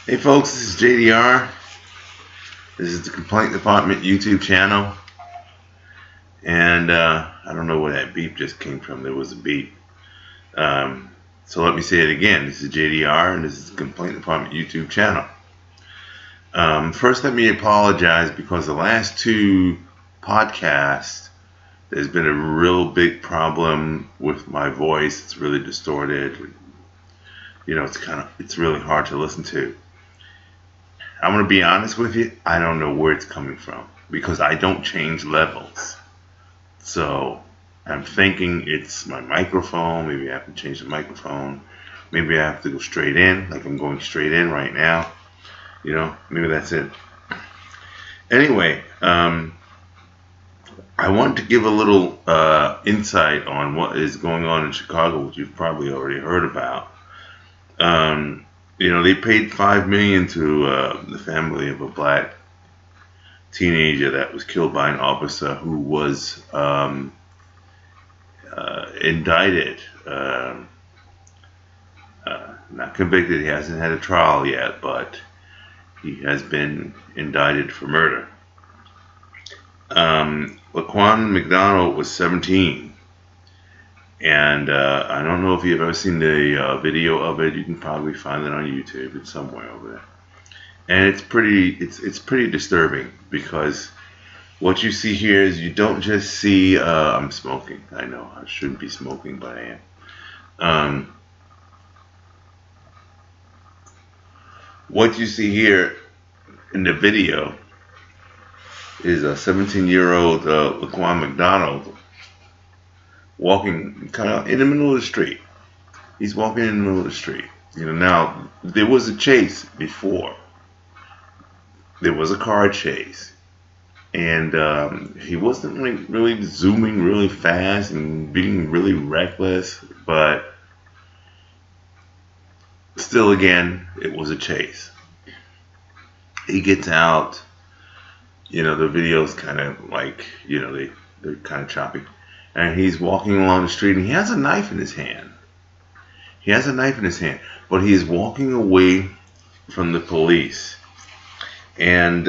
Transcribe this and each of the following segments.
Hey folks, this is JDR. This is the Complaint Department YouTube channel. And I don't know where that beep just came from. There was a beep. So let me say it again. This is JDR and this is the Complaint Department YouTube channel. First, let me apologize because the last two podcasts, there's been a real big problem with my voice. It's really distorted. You know, it's really hard to listen to. I'm going to be honest with you, I don't know where it's coming from because I don't change levels. So I'm thinking it's my microphone. Maybe I have to change the microphone. Maybe I have to go straight in, like I'm going straight in right now. You know, maybe that's it. Anyway, I want to give a little insight on what is going on in Chicago, which you've probably already heard about. You know, they paid $5 million to the family of a black teenager that was killed by an officer who was indicted, not convicted. He hasn't had a trial yet, but he has been indicted for murder. Laquan Mcdonald was 17. And I don't know if you've ever seen the video of it. You can probably find it on YouTube. It's somewhere over there. And it's pretty disturbing because what you see here is you don't just see. I'm smoking. I know I shouldn't be smoking, but I am. What you see here in the video is a 17-year-old Laquan Mcdonald walking kind of in the middle of the street. He's walking in the middle of the street. You know, now there was a chase before. There was a car chase, and he wasn't really zooming really fast and being really reckless, but still, again, it was a chase. He gets out. You know, the video's kind of like, you know, they're kind of choppy. And he's walking along the street, and he has a knife in his hand. He has a knife in his hand, but he is walking away from the police. And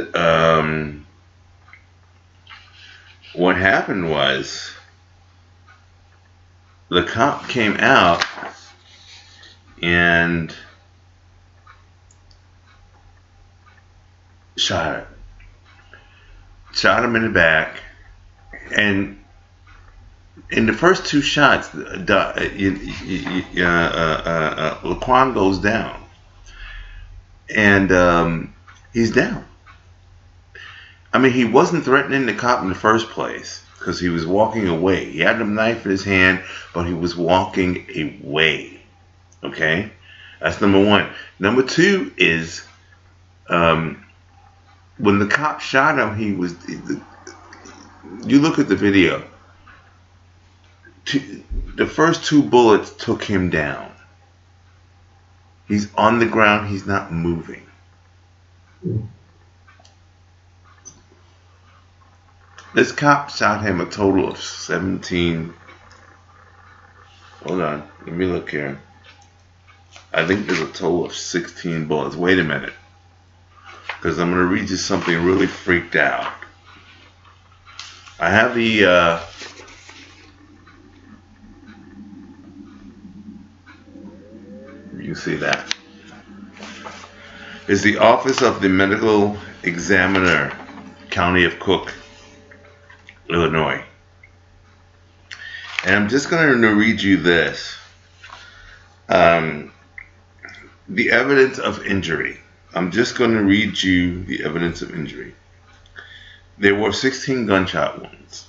what happened was the cop came out and shot him in the back, and in the first two shots, Laquan goes down, and he's down. I mean, he wasn't threatening the cop in the first place because he was walking away. He had a knife in his hand, but he was walking away. Okay, that's number one. Number two is when the cop shot him, he was. You look at the video. The first two bullets took him down. He's on the ground. He's not moving. This cop shot him a total of 17. Hold on. Let me look here. I think there's a total of 16 bullets. Wait a minute. Because I'm going to read you something really freaked out. I have the... You see that. Is the Office of the Medical Examiner, County of Cook, Illinois. And I'm just going to read you this. The evidence of injury. I'm just going to read you the evidence of injury. There were 16 gunshot wounds.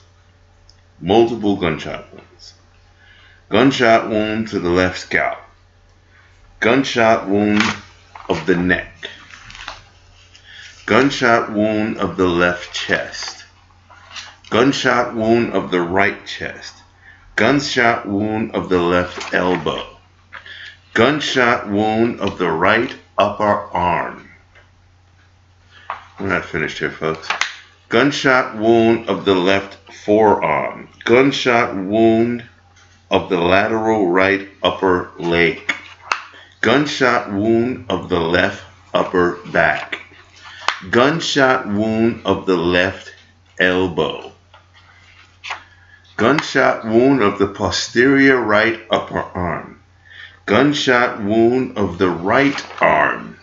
Multiple gunshot wounds. Gunshot wound to the left scalp. Gunshot wound of the neck. Gunshot wound of the left chest. Gunshot wound of the right chest. Gunshot wound of the left elbow. Gunshot wound of the right upper arm. We're not finished here, folks. Gunshot wound of the left forearm. Gunshot wound of the lateral right upper leg. Gunshot wound of the left upper back. Gunshot wound of the left elbow. Gunshot wound of the posterior right upper arm. Gunshot wound of the right arm.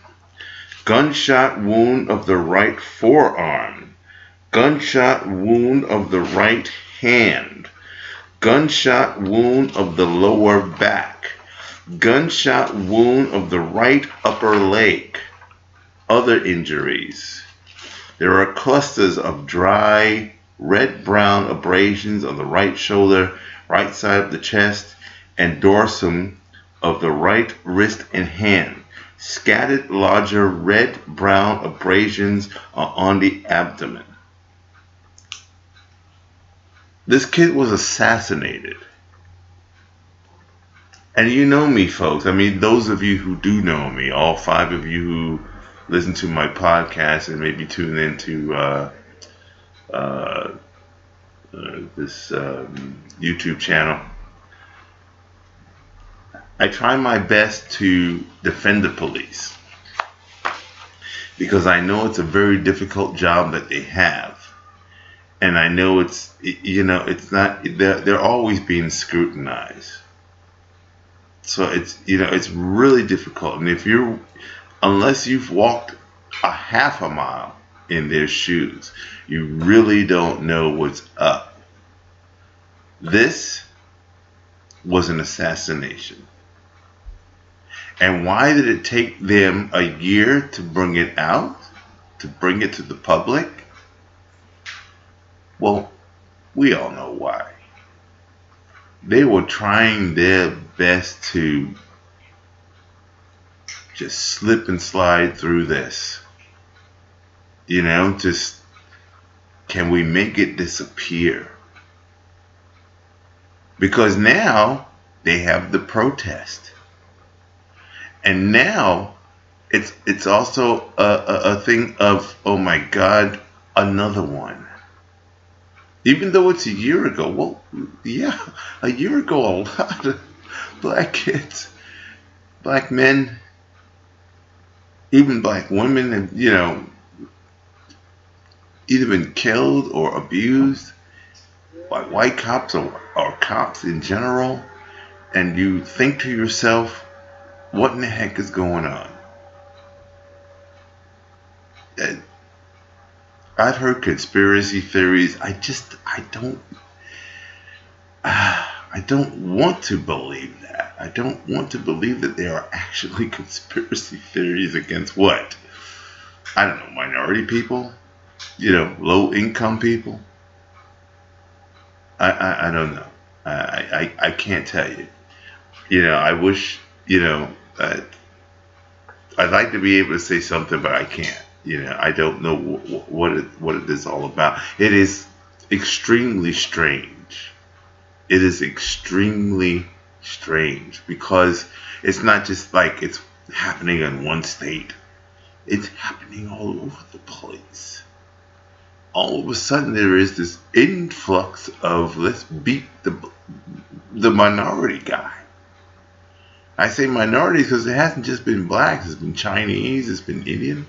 Gunshot wound of the right forearm. Gunshot wound of the right hand. Gunshot wound of the lower back. Gunshot wound of the right upper leg. Other injuries. There are clusters of dry red-brown abrasions on the right shoulder, right side of the chest, and dorsum of the right wrist and hand. Scattered larger red-brown abrasions are on the abdomen. This kid was assassinated. And you know me, folks. I mean, those of you who do know me, all 5 of you who listen to my podcast and maybe tune into this YouTube channel, I try my best to defend the police because I know it's a very difficult job that they have. And I know it's not, they're always being scrutinized. So it's really difficult. And unless you've walked a half a mile in their shoes, you really don't know what's up. This was an assassination. And why did it take them a year to bring it out, to bring it to the public? Well, we all know why. They were trying their best to just slip and slide through this. Just, can we make it disappear? Because now they have the protest. And now it's also a thing of, oh my God, another one. Even though it's a year ago. Well, yeah, a year ago a lot of black kids, black men, even black women have, either been killed or abused by white cops or cops in general. And you think to yourself, what in the heck is going on? I've heard conspiracy theories. I don't want to believe that. I don't want to believe that there are actually conspiracy theories against what? I don't know, minority people? Low income people? I don't know. I can't tell you. I wish, I'd like to be able to say something, but I can't. I don't know what it is all about. It is extremely strange. It is extremely strange because it's not just like it's happening in one state. It's happening all over the place. All of a sudden there is this influx of let's beat the minority guy. I say minority because it hasn't just been blacks. It's been Chinese. It's been Indian.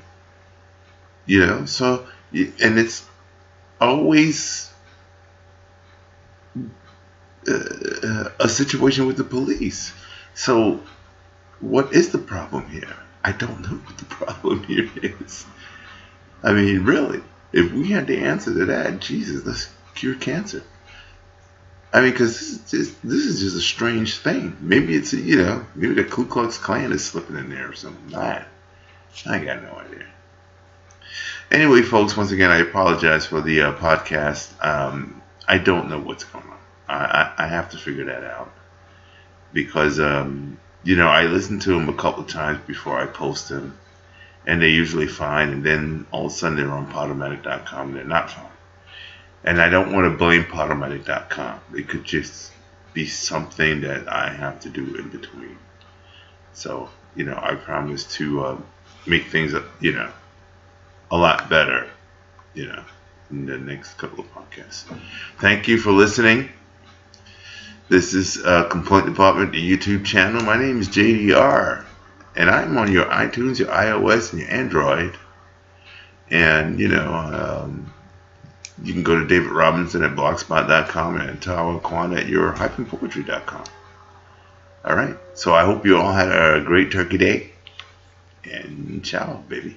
So, and it's always a situation with the police. So, what is the problem here? I don't know what the problem here is. I mean, really, if we had the answer to that, Jesus, let's cure cancer. I mean, because this is just a strange thing. Maybe it's, maybe the Ku Klux Klan is slipping in there or something. I got no idea. Anyway, folks, once again, I apologize for the podcast. I don't know what's going on. I have to figure that out because, I listen to them a couple of times before I post them, and they're usually fine, and then all of a sudden they're on Podomatic.com and they're not fine. And I don't want to blame Podomatic.com. It could just be something that I have to do in between. So, I promise to make things, a lot better, in the next couple of podcasts. Thank you for listening. This is Complaint Department, the YouTube channel. My name is JDR, And I'm on your iTunes, your iOS, and your Android. And, you know, you can go to David Robinson at blogspot.com and Laquan at your-poetry.com. All right. So I hope you all had a great Turkey Day. And ciao, baby.